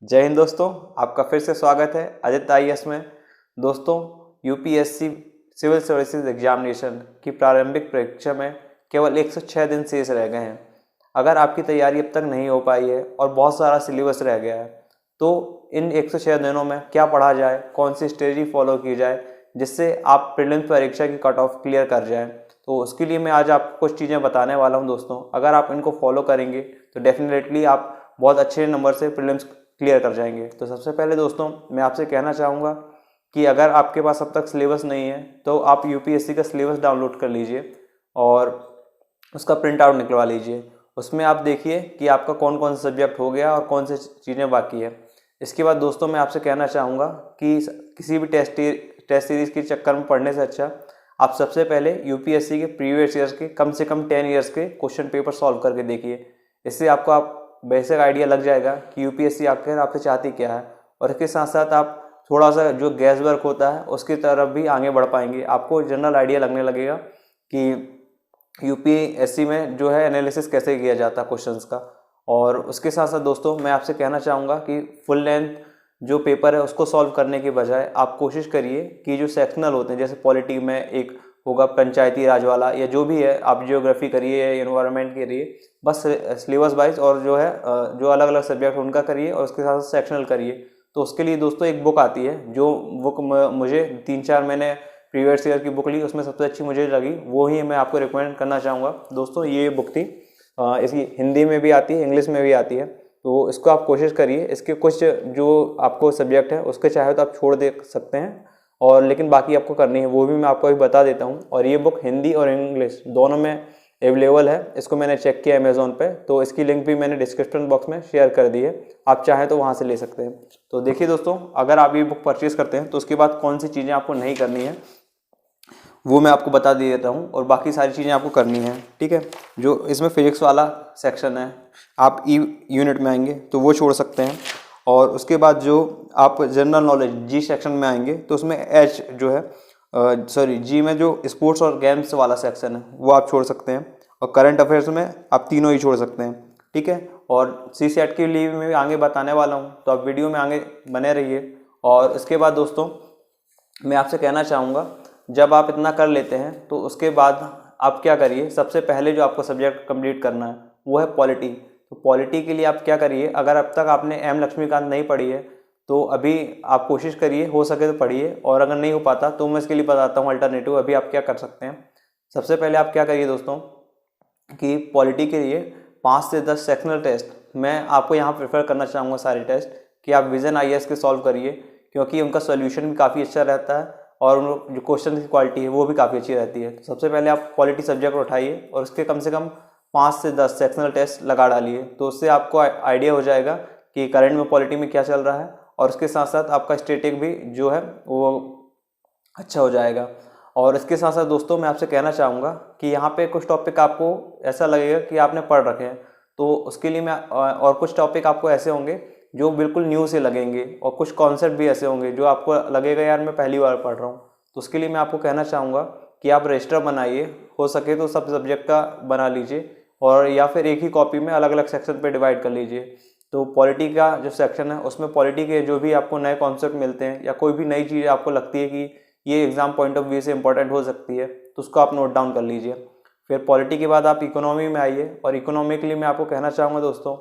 जय हिंद दोस्तों, आपका फिर से स्वागत है आदित्य आईएएस में। दोस्तों, यूपीएससी सिविल सर्विसेज एग्जामिनेशन की प्रारंभिक परीक्षा में केवल 106 दिन शेष रह गए हैं। अगर आपकी तैयारी अब तक नहीं हो पाई है और बहुत सारा सिलेबस रह गया है, तो इन 106 दिनों में क्या पढ़ा जाए, कौन सी स्ट्रेटजी फॉलो की जाए जिससे आप प्रीलिम्स परीक्षा की कट ऑफ क्लियर कर जाएं। तो उसके लिए मैं आज आपको कुछ चीज़ें बताने वाला हूं दोस्तों। अगर आप इनको फॉलो करेंगे तो डेफिनेटली आप बहुत अच्छे नंबर से प्रीलिम्स क्लियर कर जाएंगे। तो सबसे पहले दोस्तों मैं आपसे कहना चाहूँगा कि अगर आपके पास अब तक सिलेबस नहीं है तो आप यूपीएससी का सिलेबस डाउनलोड कर लीजिए और उसका प्रिंट आउट निकलवा लीजिए। उसमें आप देखिए कि आपका कौन कौन सा सब्जेक्ट हो गया और कौन से चीज़ें बाकी है। इसके बाद दोस्तों मैं आपसे कहना चाहूँगा कि किसी भी टेस्ट सीरीज़ के चक्कर में पढ़ने से अच्छा आप सबसे पहले यूपीएससी के प्रीवियस ईयर्स के कम से कम 10 ईयर्स के क्वेश्चन पेपर सॉल्व करके देखिए। इससे आपको बेसिक आइडिया लग जाएगा कि यूपीएससी आखिर आपसे चाहती क्या है, और इसके साथ साथ आप थोड़ा सा जो गैस वर्क होता है उसकी तरफ भी आगे बढ़ पाएंगे। आपको जनरल आइडिया लगने लगेगा कि यूपीएससी में जो है एनालिसिस कैसे किया जाता है क्वेश्चंस का। और उसके साथ साथ दोस्तों मैं आपसे कहना चाहूँगा कि फुल लेंथ जो पेपर है उसको सॉल्व करने के बजाय आप कोशिश करिए कि जो सेक्शनल होते हैं, जैसे पॉलिटी में एक होगा पंचायती राज वाला या जो भी है, आप जियोग्राफी करिए या इन्वायरमेंट करिए, बस सिलेबस वाइज और जो है जो अलग अलग सब्जेक्ट उनका करिए और उसके साथ सेक्शनल करिए। तो उसके लिए दोस्तों एक बुक आती है, जो बुक मुझे 3-4 मैंने प्रीवियस ईयर की बुक ली, उसमें सबसे अच्छी मुझे लगी, वो ही मैं आपको रिकमेंड करना चाहूँगा दोस्तों। ये बुक थी, इसकी हिंदी में भी आती है, इंग्लिश में भी आती है। तो इसको आप कोशिश करिए। इसके कुछ जो आपको सब्जेक्ट है उसके चाहे तो आप छोड़ दे सकते हैं, और लेकिन बाकी आपको करनी है, वो भी मैं आपको अभी बता देता हूँ। और ये बुक हिंदी और इंग्लिश दोनों में अवेलेबल है। इसको मैंने चेक किया अमेज़ॉन पे, तो इसकी लिंक भी मैंने डिस्क्रिप्शन बॉक्स में शेयर कर दी है, आप चाहें तो वहाँ से ले सकते हैं। तो देखिए दोस्तों, अगर आप ये बुक परचेज़ करते हैं तो उसके बाद कौन सी चीज़ें आपको नहीं करनी है वो मैं आपको बता दे देता हूँ, और बाकी सारी चीज़ें आपको करनी है, ठीक है। जो इसमें फिजिक्स वाला सेक्शन है, आप ई यूनिट में आएंगे तो वो छोड़ सकते हैं। और उसके बाद जो आप जनरल नॉलेज जी सेक्शन में आएंगे तो उसमें एच जो है जी में जो स्पोर्ट्स और गेम्स वाला सेक्शन है वो आप छोड़ सकते हैं, और करंट अफेयर्स में आप तीनों ही छोड़ सकते हैं, ठीक है। और सी सेट के लिए मैं आगे बताने वाला हूँ, तो आप वीडियो में आगे बने रहिए। और इसके बाद दोस्तों मैं आपसे कहना चाहूँगा, जब आप इतना कर लेते हैं तो उसके बाद आप क्या करिए, सबसे पहले जो आपको सब्जेक्ट कंप्लीट करना है वो है पॉलिटी। तो पॉलिटी के लिए आप क्या करिए, अगर अब तक आपने एम लक्ष्मीकांत नहीं पढ़ी है तो अभी आप कोशिश करिए, हो सके तो पढ़िए, और अगर नहीं हो पाता तो मैं इसके लिए बताता हूँ अल्टरनेटिव अभी आप क्या कर सकते हैं। सबसे पहले आप क्या करिए दोस्तों कि पॉलिटी के लिए 5 से 10 सेक्शनल टेस्ट मैं आपको यहाँ प्रेफर करना चाहूँगा सारे टेस्ट, कि आप विजन आईएएस के सॉल्व करिए, क्योंकि उनका सोल्यूशन भी काफ़ी अच्छा रहता है और उन जो क्वेश्चन की क्वालिटी है वो भी काफ़ी अच्छी रहती है। तो सबसे पहले आप पॉलिटी सब्जेक्ट उठाइए और उसके कम से कम 5 से 10 सेक्शनल टेस्ट लगा डालिए। तो उससे आपको आइडिया हो जाएगा कि करंट में पॉलिटी में क्या चल रहा है, और उसके साथ साथ आपका स्टैटिक भी जो है वो अच्छा हो जाएगा। और इसके साथ साथ दोस्तों मैं आपसे कहना चाहूँगा कि यहाँ पे कुछ टॉपिक आपको ऐसा लगेगा कि आपने पढ़ रखे हैं, तो उसके लिए मैं और कुछ टॉपिक आपको ऐसे होंगे जो बिल्कुल न्यू से लगेंगे, और कुछ कॉन्सेप्ट भी ऐसे होंगे जो आपको लगेगा यार मैं पहली बार पढ़ रहा हूँ। तो उसके लिए मैं आपको कहना चाहूँगा कि आप रजिस्टर बनाइए, हो सके तो सब सब्जेक्ट का बना लीजिए, और या फिर एक ही कॉपी में अलग अलग सेक्शन पे डिवाइड कर लीजिए। तो पॉलिटी का जो सेक्शन है उसमें पॉलिटी के जो भी आपको नए कॉन्सेप्ट मिलते हैं या कोई भी नई चीज़ आपको लगती है कि ये एग्जाम पॉइंट ऑफ व्यू से इंपॉर्टेंट हो सकती है, तो उसको आप नोट डाउन कर लीजिए। फिर पॉलिटी के बाद आप इकोनॉमी में आइए, और इकोनॉमी के लिए मैं आपको कहना चाहूँगा दोस्तों,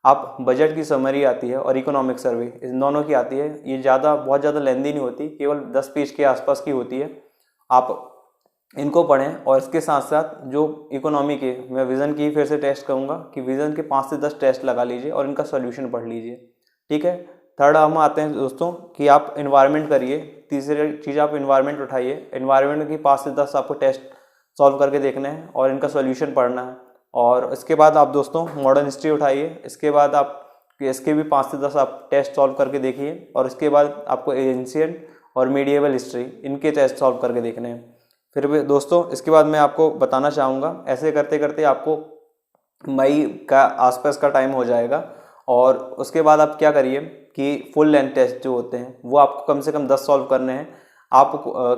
आप बजट की समरी आती है और इकोनॉमिक सर्वे, इन दोनों की आती है। ये बहुत ज़्यादा लेंदी नहीं होती, केवल 10 पेज के आसपास की होती है। आप इनको पढ़ें, और इसके साथ साथ जो इकोनॉमी के मैं विज़न की फिर से टेस्ट करूँगा कि विज़न के 5 से 10 टेस्ट लगा लीजिए और इनका सॉल्यूशन पढ़ लीजिए, ठीक है। थर्ड हम आते हैं दोस्तों कि आप इन्वायरमेंट करिए। तीसरी चीज़ आप इन्वायरमेंट उठाइए। इन्वायरमेंट की 5 से 10 आपको टेस्ट सॉल्व करके देखने हैं और इनका सॉल्यूशन पढ़ना है। और इसके बाद आप दोस्तों मॉडर्न हिस्ट्री उठाइए। इसके बाद आप इसके भी 5 से 10 आप टेस्ट सॉल्व करके देखिए, और इसके बाद आपको एंशिएंट और मीडिएवल हिस्ट्री इनके टेस्ट सॉल्व करके देखने हैं। फिर भी दोस्तों इसके बाद मैं आपको बताना चाहूँगा, ऐसे करते करते आपको मई का आसपास का टाइम हो जाएगा, और उसके बाद आप क्या करिए कि फुल लेंथ टेस्ट जो होते हैं वो आपको कम से कम 10 सॉल्व करने हैं। आप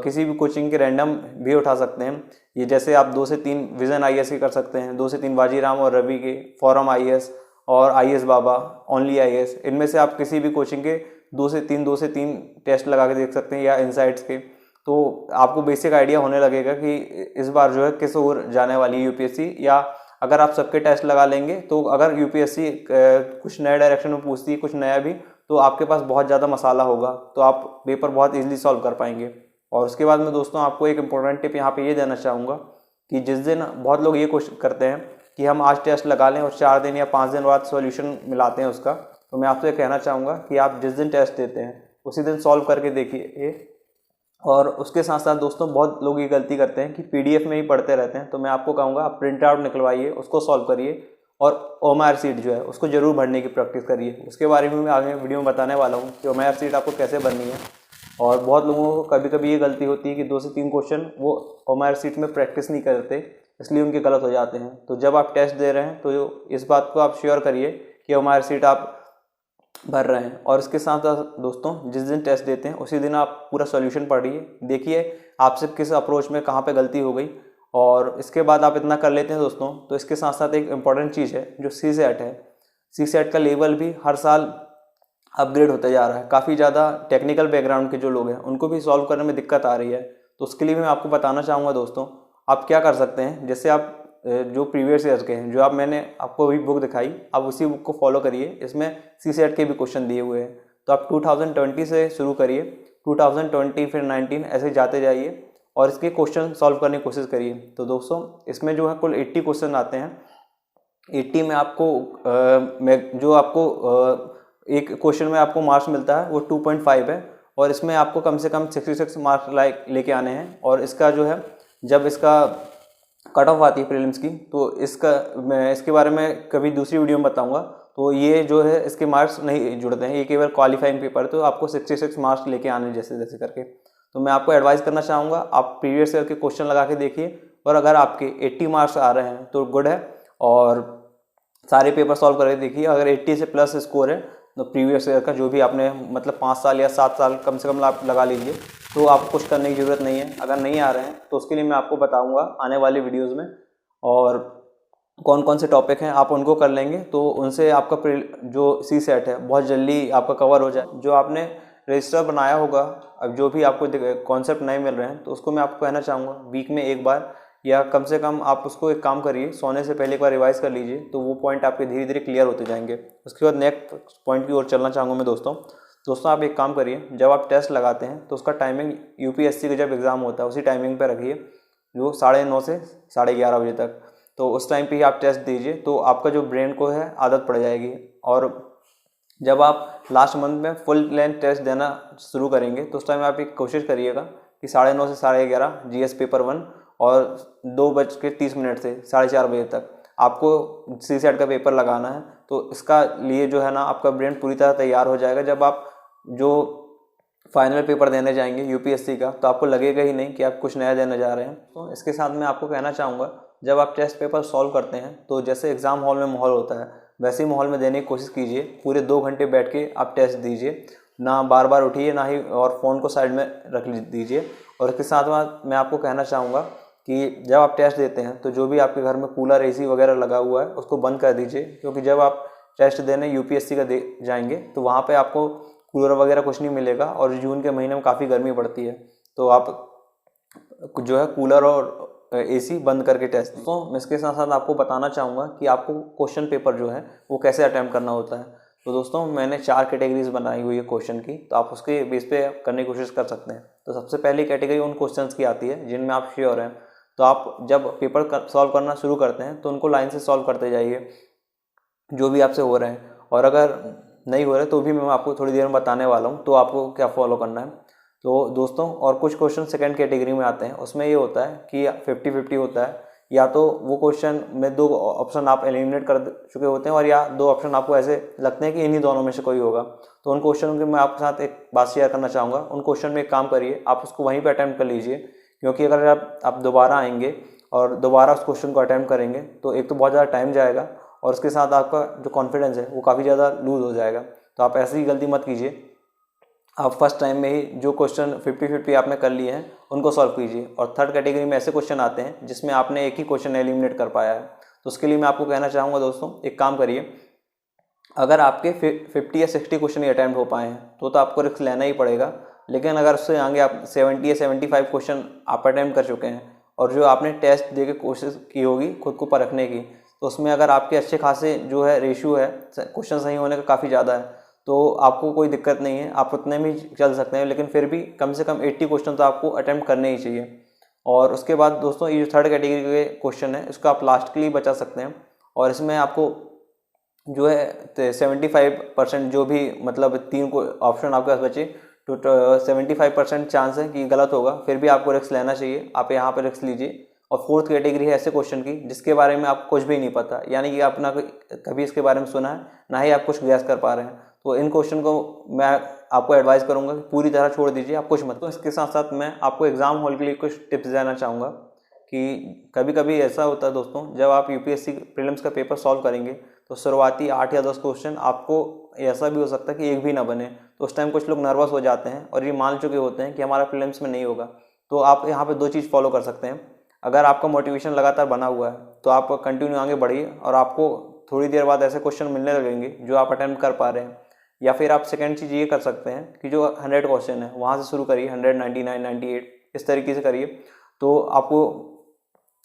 किसी भी कोचिंग के रैंडम भी उठा सकते हैं, ये जैसे आप 2 से 3 विजन आईएएस के कर सकते हैं, 2 से 3 बाजीराम और रवि के, फॉरम आईएएस और IAS बाबा, ओनली IAS, इनमें से आप किसी भी कोचिंग के 2 से 3 टेस्ट लगा के देख सकते हैं या इनसाइट्स के। तो आपको बेसिक आइडिया होने लगेगा कि इस बार जो है किस ओर जाने वाली है UPSC। या अगर आप सबके टेस्ट लगा लेंगे तो अगर UPSC कुछ नए डायरेक्शन में पूछती है, कुछ नया भी, तो आपके पास बहुत ज़्यादा मसाला होगा, तो आप पेपर बहुत ईजिली सॉल्व कर पाएंगे। और उसके बाद में दोस्तों आपको एक इम्पोर्टेंट टिप यहाँ पे ये देना चाहूँगा कि जिस दिन बहुत लोग ये कोशिश करते हैं कि हम आज टेस्ट लगा लें और 4 दिन या 5 दिन बाद सॉल्यूशन मिलाते हैं उसका, तो मैं आपसे कहना चाहूँगा कि आप जिस दिन टेस्ट देते हैं उसी दिन सॉल्व करके देखिए। और उसके साथ साथ दोस्तों बहुत लोग ये गलती करते हैं कि PDF में ही पढ़ते रहते हैं, तो मैं आपको कहूँगा आप प्रिंट आउट निकलवाइए, उसको सॉल्व करिए और OMR शीट जो है उसको जरूर भरने की प्रैक्टिस करिए। उसके बारे में मैं आगे वीडियो में बताने वाला हूँ कि OMR शीट आपको कैसे भरनी है। और बहुत लोगों को कभी कभी ये गलती होती है कि 2 से 3 क्वेश्चन वो OMR शीट में प्रैक्टिस नहीं करते, इसलिए उनके गलत हो जाते हैं। तो जब आप टेस्ट दे रहे हैं तो इस बात को आप श्योर करिए कि OMR शीट आप भर रहे हैं। और इसके साथ साथ दोस्तों जिस दिन टेस्ट देते हैं उसी दिन आप पूरा सॉल्यूशन पढ़िए, देखिए आपसे किस अप्रोच में कहाँ पे गलती हो गई। और इसके बाद आप इतना कर लेते हैं दोस्तों, तो इसके साथ साथ एक इम्पॉर्टेंट चीज़ है जो CSAT है। CSAT का लेवल भी हर साल अपग्रेड होता जा रहा है। काफ़ी ज़्यादा टेक्निकल बैकग्राउंड के जो लोग हैं उनको भी सॉल्व करने में दिक्कत आ रही है। तो उसके लिए मैं आपको बताना चाहूँगा दोस्तों, आप क्या कर सकते हैं। जैसे आप जो प्रीवियस ईयर के हैं, जो मैंने आपको अभी बुक दिखाई, आप उसी बुक को फॉलो करिए। इसमें CSAT के भी क्वेश्चन दिए हुए हैं, तो आप 2020 से शुरू करिए, 2020 फिर 19 ऐसे जाते जाइए और इसके क्वेश्चन सॉल्व करने की कोशिश करिए। तो दोस्तों इसमें जो है कुल 80 क्वेश्चन आते हैं। 80 में आपको जो आपको एक क्वेश्चन में आपको मार्क्स मिलता है वो 2.5 है, और इसमें आपको कम से कम 66 मार्क्स लेके आने हैं। और इसका जो है जब इसका कट ऑफ आती है प्रीलिम्स की, तो मैं इसके बारे में कभी दूसरी वीडियो में बताऊंगा। तो ये जो है इसके मार्क्स नहीं जुड़ते हैं, ये केवल क्वालिफाइंग पेपर, तो आपको 66 मार्क्स लेके आने जैसे जैसे करके। तो मैं आपको एडवाइस करना चाहूँगा आप प्रीवियस ईयर के क्वेश्चन लगा के देखिए, और अगर आपके 80 मार्क्स आ रहे हैं तो गुड है, और सारे पेपर सॉल्व करके देखिए। अगर 80 से प्लस स्कोर है तो प्रीवियस ईयर का जो भी आपने मतलब 5 साल या 7 साल कम से कम आप लगा लीजिए, तो आपको कुछ करने की ज़रूरत नहीं है। अगर नहीं आ रहे हैं तो उसके लिए मैं आपको बताऊंगा आने वाली वीडियोस में, और कौन कौन से टॉपिक हैं आप उनको कर लेंगे, तो उनसे आपका जो CSAT है बहुत जल्दी आपका कवर हो जाए। जो आपने रजिस्टर बनाया होगा, अब जो भी आपको कॉन्सेप्ट नहीं मिल रहे हैं, तो उसको मैं आपको कहना चाहूँगा वीक में एक बार या कम से कम आप उसको एक काम करिए, सोने से पहले एक बार रिवाइज कर लीजिए, तो वो पॉइंट आपके धीरे धीरे क्लियर होते जाएंगे। उसके बाद नेक्स्ट पॉइंट की ओर चलना चाहूँगा मैं दोस्तों आप एक काम करिए, जब आप टेस्ट लगाते हैं तो उसका टाइमिंग UPSC का जब एग्ज़ाम होता है उसी टाइमिंग पर रखिए, जो 9:30 से 11:30 बजे तक। तो उस टाइम पे ही आप टेस्ट दीजिए, तो आपका जो ब्रेन को है आदत पड़ जाएगी। और जब आप लास्ट मंथ में फुल लेंथ टेस्ट देना शुरू करेंगे तो उस टाइम आप एक कोशिश करिएगा कि 9:30 से 11:30 GS पेपर 1 और 2:30 से 4:30 बजे तक आपको CSAT का पेपर लगाना है। तो इसका लिए जो है ना आपका ब्रेन पूरी तरह तैयार हो जाएगा। जब आप जो फाइनल पेपर देने जाएंगे UPSC का, तो आपको लगेगा ही नहीं कि आप कुछ नया देने जा रहे हैं। तो इसके साथ मैं आपको कहना चाहूँगा, जब आप टेस्ट पेपर सॉल्व करते हैं तो जैसे एग्ज़ाम हॉल में माहौल होता है वैसे ही माहौल में देने की कोशिश कीजिए। पूरे 2 घंटे बैठ के आप टेस्ट दीजिए, ना बार बार उठिए, ना ही और फ़ोन को साइड में रख दीजिए। और इसके साथ मैं आपको कहना चाहूँगा कि जब आप टेस्ट देते हैं तो जो भी आपके घर में कूलर AC वगैरह लगा हुआ है उसको बंद कर दीजिए, क्योंकि जब आप टेस्ट देने UPSC का जाएंगे तो वहाँ पे आपको कूलर वगैरह कुछ नहीं मिलेगा, और जून के महीने में काफ़ी गर्मी पड़ती है, तो आप जो है कूलर और AC बंद करके टेस्ट दें। तो मैं इसके साथ साथ आपको बताना चाहूँगा कि आपको क्वेश्चन पेपर जो है वो कैसे अटैम्प्ट करना होता है। तो दोस्तों मैंने 4 कैटेगरीज बनाई हुई है क्वेश्चन की, तो आप उसके बेस पे करने की कोशिश कर सकते हैं। तो सबसे पहली कैटेगरी उन क्वेश्चंस की आती है जिनमें आप श्योर हैं। तो आप जब पेपर सॉल्व करना शुरू करते हैं तो उनको लाइन से सॉल्व करते जाइए जो भी आपसे हो रहे हैं, और अगर नहीं हो रहे तो भी मैं आपको थोड़ी देर में बताने वाला हूँ तो आपको क्या फॉलो करना है। तो दोस्तों और कुछ क्वेश्चन सेकंड कैटेगरी में आते हैं, उसमें ये होता है कि 50-50 होता है, या तो वो क्वेश्चन में 2 ऑप्शन आप एलिमिनेट कर चुके होते हैं, और या 2 ऑप्शन आपको ऐसे लगते हैं कि इन्हीं दोनों में से कोई होगा। तो उन क्वेश्चन के मैं आपके साथ एक बात शेयर करना चाहूँगा। उन क्वेश्चन में एक काम करिए, आप उसको वहीं पर अटैम्प्ट कर लीजिए, क्योंकि अगर आप दोबारा आएंगे और दोबारा उस क्वेश्चन को अटैम्प्ट करेंगे तो एक तो बहुत ज़्यादा टाइम जाएगा, और उसके साथ आपका जो कॉन्फिडेंस है वो काफ़ी ज़्यादा लूज़ हो जाएगा। तो आप ऐसी गलती मत कीजिए, आप फर्स्ट टाइम में ही जो क्वेश्चन 50-50 आपने कर लिए हैं उनको सॉल्व कीजिए। और थर्ड कैटेगरी में ऐसे क्वेश्चन आते हैं जिसमें आपने एक ही क्वेश्चन एलिमिनेट कर पाया है, तो उसके लिए मैं आपको कहना चाहूँगा दोस्तों एक काम करिए, अगर आपके 50 या 60 क्वेश्चन ही अटैम्प्ट हो पाए हैं तो आपको रिस्क लेना ही पड़ेगा। लेकिन अगर उससे आगे आप 70 या 75 क्वेश्चन आप अटैम्प्ट कर चुके हैं और जो आपने टेस्ट दे के कोशिश की होगी खुद को परखने की, तो उसमें अगर आपके अच्छे खासे जो है रेशियो है क्वेश्चन सही होने का काफ़ी ज़्यादा है, तो आपको कोई दिक्कत नहीं है, आप उतने में चल सकते हैं। लेकिन फिर भी कम से कम 80 क्वेश्चन तो आपको अटैम्प्ट करने ही चाहिए। और उसके बाद दोस्तों ये जो थर्ड कैटेगरी के क्वेश्चन है इसको आप लास्ट के लिए बचा सकते हैं, और इसमें आपको जो है 75% जो भी मतलब 3 को ऑप्शन आपके पास बचे तो 75% चांस है कि गलत होगा, फिर भी आपको रिस्क लेना चाहिए, आप यहाँ पर रिस्क लीजिए। और फोर्थ कैटेगरी है ऐसे क्वेश्चन की जिसके बारे में आपको कुछ भी नहीं पता, यानी कि आपने कभी इसके बारे में सुना है ना ही आप कुछ गैस कर पा रहे हैं, तो इन क्वेश्चन को मैं आपको एडवाइस करूंगा कि पूरी तरह छोड़ दीजिए, आप कुछ मत। तो इसके साथ साथ मैं आपको एग्जाम हॉल के लिए कुछ टिप्स देना चाहूँगा कि कभी कभी ऐसा होता है दोस्तों, जब आप यूपीएससी प्रीलिम्स का पेपर सॉल्व करेंगे तो शुरुआती 8 या 10 क्वेश्चन आपको ऐसा भी हो सकता है कि एक भी ना बने, तो उस टाइम कुछ लोग नर्वस हो जाते हैं और ये मान चुके होते हैं कि हमारा प्रीलिम्स में नहीं होगा। तो आप यहाँ पे 2 चीज़ फॉलो कर सकते हैं। अगर आपका मोटिवेशन लगातार बना हुआ है तो आप कंटिन्यू आगे बढ़िए और आपको थोड़ी देर बाद ऐसे क्वेश्चन मिलने लगेंगे जो आप अटेम्प्ट कर पा रहे हैं। या फिर आप सेकंड चीज़ ये कर सकते हैं कि जो 100 क्वेश्चन है वहाँ से शुरू करिए, 100, 99, 98 इस तरीके से करिए। तो आपको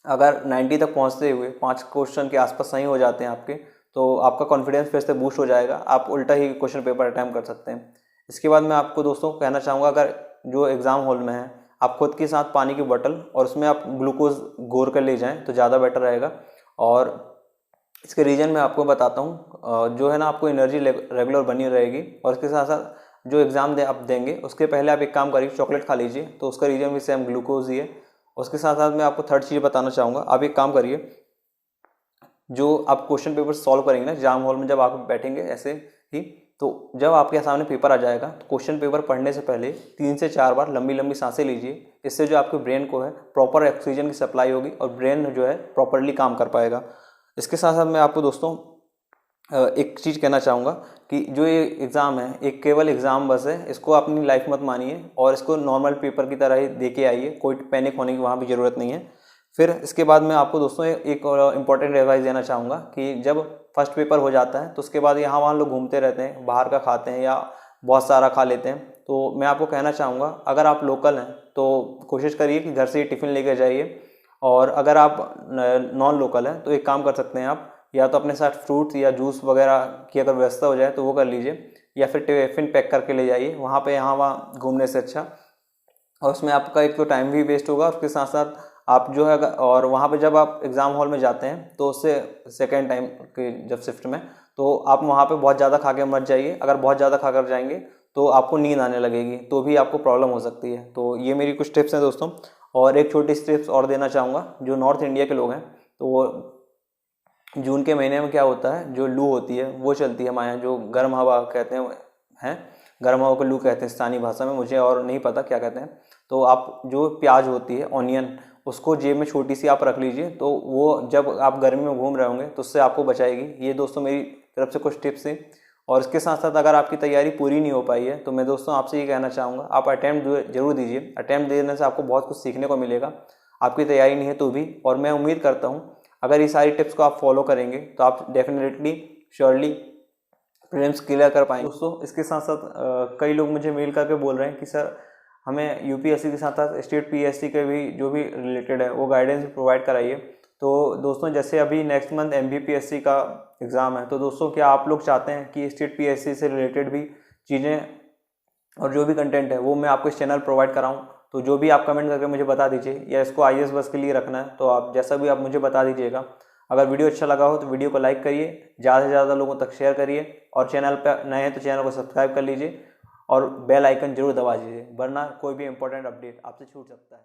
अगर 90 तक पहुँचते हुए 5 क्वेश्चन के आसपास सही हो जाते हैं आपके, तो आपका कॉन्फिडेंस फिर से बूस्ट हो जाएगा, आप उल्टा ही क्वेश्चन पेपर अटैम्प्ट कर सकते हैं। इसके बाद मैं आपको दोस्तों कहना चाहूँगा, अगर जो एग्ज़ाम हॉल में है आप खुद के साथ पानी की बोतल और उसमें आप ग्लूकोज घोर कर ले जाएं तो ज़्यादा बेटर रहेगा। और इसके रीज़न मैं आपको बताता हूँ, जो है ना आपको एनर्जी रेगुलर बनी रहेगी। और इसके साथ साथ जो एग्ज़ाम आप देंगे उसके पहले आप एक काम करिए, चॉकलेट खा लीजिए, तो उसका रीज़न भी सेम ग्लूकोज ही है। उसके साथ साथ मैं आपको थर्ड चीज़ बताना चाहूँगा, आप एक काम करिए, जो आप क्वेश्चन पेपर सॉल्व करेंगे ना एग्जाम हॉल में, जब आप बैठेंगे ऐसे ही, तो जब आपके सामने पेपर आ जाएगा तो क्वेश्चन पेपर पढ़ने से पहले 3 से 4 बार लंबी लंबी सांसें लीजिए। इससे जो आपके ब्रेन को है प्रॉपर ऑक्सीजन की सप्लाई होगी और ब्रेन जो है प्रॉपरली काम कर पाएगा। इसके साथ साथ मैं आपको दोस्तों एक चीज़ कहना चाहूँगा कि जो ये एग्ज़ाम है एक केवल एग्ज़ाम बस है, इसको अपनी लाइफ मत मानिए और इसको नॉर्मल पेपर की तरह ही दे के आइए, कोई पैनिक होने की वहाँ भी ज़रूरत नहीं है। फिर इसके बाद मैं आपको दोस्तों एक और इम्पॉर्टेंट एडवाइस देना चाहूँगा कि जब फर्स्ट पेपर हो जाता है तो उसके बाद यहाँ वहाँ लोग घूमते रहते हैं, बाहर का खाते हैं या बहुत सारा खा लेते हैं। तो मैं आपको कहना चाहूँगा, अगर आप लोकल हैं तो कोशिश करिए कि घर से ही टिफ़िन लेकर जाइए, और अगर आप नॉन लोकल हैं तो एक काम कर सकते हैं, आप या तो अपने साथ फ्रूट्स या जूस वगैरह की अगर व्यवस्था हो जाए तो वो कर लीजिए, या फिर टिफ़िन पैक करके ले जाइए वहाँ पे, यहाँ वहाँ घूमने से अच्छा। और उसमें आपका एक तो टाइम भी वेस्ट होगा, उसके साथ साथ आप जो है, और वहाँ पे जब आप एग्ज़ाम हॉल में जाते हैं तो उससे सेकेंड टाइम की जब शिफ्ट में, तो आप वहाँ पे बहुत ज़्यादा खा के मत जाइए। अगर बहुत ज़्यादा खा कर जाएंगे तो आपको नींद आने लगेगी, तो भी आपको प्रॉब्लम हो सकती है। तो ये मेरी कुछ टिप्स हैं दोस्तों। और एक छोटी सी टिप्स और देना चाहूँगा, जो नॉर्थ इंडिया के लोग हैं तो वो जून के महीने में क्या होता है, जो लू होती है वो चलती है हमारे यहाँ, जो गर्म हवा कहते हैं गर्म हवा को लू कहते हैं स्थानीय भाषा में, मुझे और नहीं पता क्या कहते हैं। तो आप जो प्याज होती है ऑनियन, उसको जेब में छोटी सी आप रख लीजिए, तो वो जब आप गर्मी में घूम रहे होंगे तो उससे आपको बचाएगी। ये दोस्तों मेरी तरफ से कुछ टिप्स हैं। और इसके साथ साथ अगर आपकी तैयारी पूरी नहीं हो पाई है तो मैं दोस्तों आपसे ये कहना चाहूँगा, आप अटैम्प्ट जरूर दीजिए। अटैम्प्ट देने से आपको बहुत कुछ सीखने को मिलेगा, आपकी तैयारी नहीं है तो भी। और मैं उम्मीद करता हूँ अगर ये सारी टिप्स को आप फॉलो करेंगे तो आप डेफिनेटली श्योरली प्रीलिम्स क्लियर कर पाएंगे दोस्तों। इसके साथ साथ कई लोग मुझे मेल करके बोल रहे हैं कि सर हमें यूपीएससी के साथ साथ स्टेट पीएससी के भी जो भी रिलेटेड है वो गाइडेंस प्रोवाइड कराइए। तो दोस्तों जैसे अभी नेक्स्ट मंथ एमपीपीएससी का एग्ज़ाम है, तो दोस्तों क्या आप लोग चाहते हैं कि स्टेट पीएससी से रिलेटेड भी चीज़ें और जो भी कंटेंट है वो मैं आपको इस चैनल प्रोवाइड कराऊँ? तो जो भी आप कमेंट करके मुझे बता दीजिए, या इसको आईएएस बस के लिए रखना है तो आप जैसा भी आप मुझे बता दीजिएगा। अगर वीडियो अच्छा लगा हो तो वीडियो को लाइक करिए, ज़्यादा से ज़्यादा लोगों तक शेयर करिए, और चैनल पर नए हैं तो चैनल को सब्सक्राइब कर लीजिए और बेल आइकन जरूर दबा दीजिए, वरना कोई भी इंपॉर्टेंट अपडेट आपसे छूट सकता है।